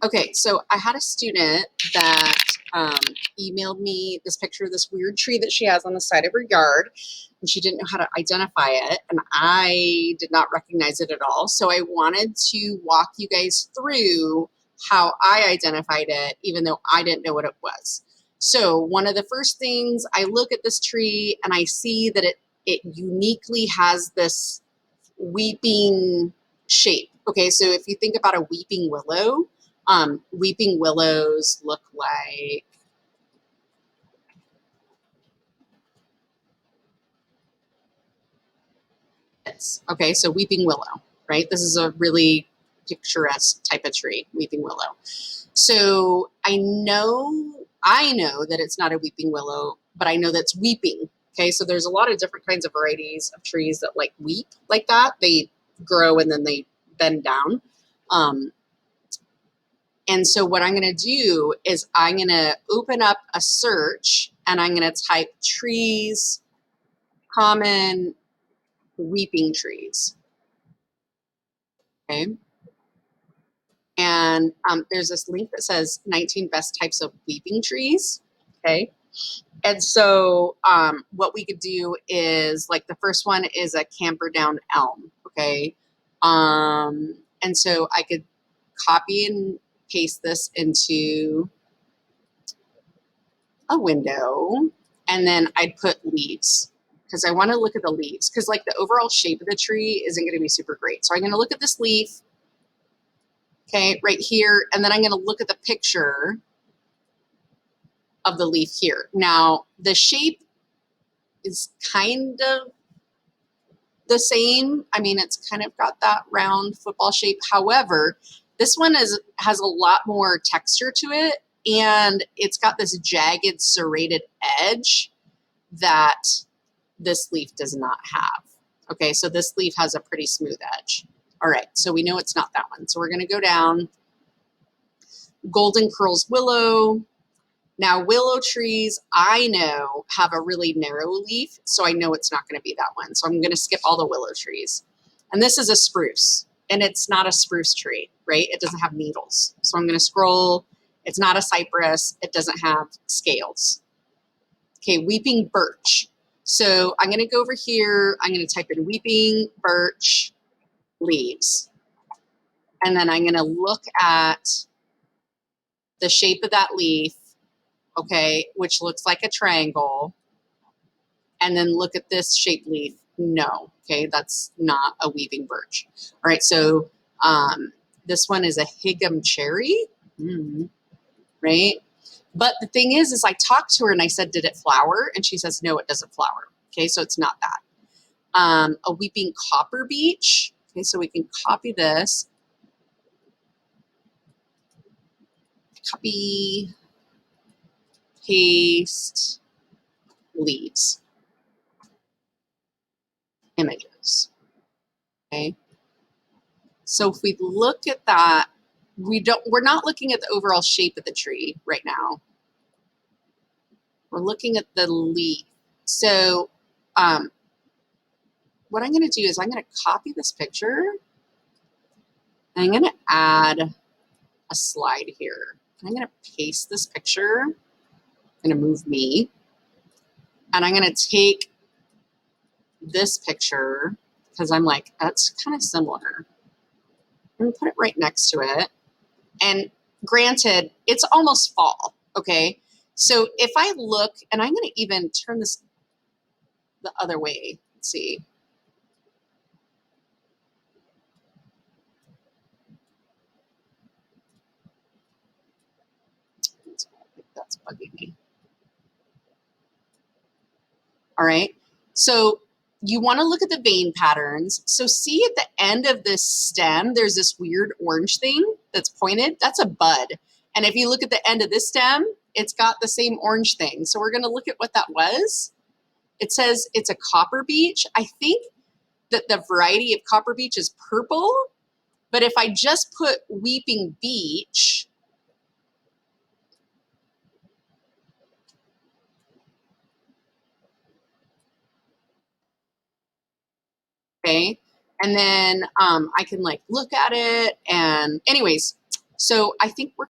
Okay, so I had a student that emailed me this picture of this weird tree that she has on the side of her yard, and she didn't know how to identify it, and I did not recognize it at all. So I wanted to walk you guys through how I identified it, even though I didn't know what it was. So one of the first things, I look at this tree and I see that it uniquely has this weeping shape. Okay, so if you think about a weeping willow, weeping willows look like this. Okay, so weeping willow, right? This is a really picturesque type of tree, weeping willow. So I know that it's not a weeping willow, but I know that's weeping. Okay, so there's a lot of different kinds of varieties of trees that like weep like that. They grow and then they bend down. And so what I'm going to do is I'm going to open up a search and I'm going to type trees, common weeping trees. Okay. And there's this link that says 19 best types of weeping trees. Okay. And so what we could do is like the first one is a camperdown elm. Okay. And so I could copy and paste this into a window, and then I'd put leaves because I want to look at the leaves because like the overall shape of the tree isn't going to be super great. So I'm going to look at this leaf, okay, right here, and then I'm going to look at the picture of the leaf here. Now the shape is kind of the same. I mean, it's kind of got that round football shape. However, this one has a lot more texture to it, and it's got this jagged serrated edge that this leaf does not have. Okay, so this leaf has a pretty smooth edge. All right, so we know it's not that one. So we're gonna go down. Golden curls willow. Now willow trees, I know, have a really narrow leaf, so I know it's not gonna be that one. So I'm gonna skip all the willow trees. And this is a spruce, and it's not a spruce tree, right? It doesn't have needles. So I'm gonna scroll. It's not a cypress. It doesn't have scales. Okay, weeping birch. So I'm going to go over here. I'm going to type in weeping birch leaves. And then I'm going to look at the shape of that leaf, okay, which looks like a triangle. And then look at this shaped leaf. No, okay, that's not a weeping birch. All right, so this one is a higum cherry, right? But the thing is I talked to her and I said, did it flower? And she says, no, it doesn't flower. Okay, so it's not that. A weeping copper beech. Okay, so we can copy this. Copy, paste, leaves, images. Okay, so if we look at that, we're not looking at the overall shape of the tree right now. We're looking at the leaf. So what I'm going to do is I'm going to copy this picture. And I'm going to add a slide here. I'm going to paste this picture. I'm going to move me. And I'm going to take this picture because I'm like, that's kind of similar. I'm going to put it right next to it. And granted, it's almost fall, okay? So if I look, and I'm going to even turn this the other way. Let's see. That's bugging me. All right. So you want to look at the vein patterns. So see at the end of this stem, there's this weird orange thing that's pointed. That's a bud. And if you look at the end of this stem, it's got the same orange thing. So we're going to look at what that was. It says it's a copper beech. I think that the variety of copper beech is purple. But if I just put weeping beech, okay, and then I can like look at it, and anyways, So I think we're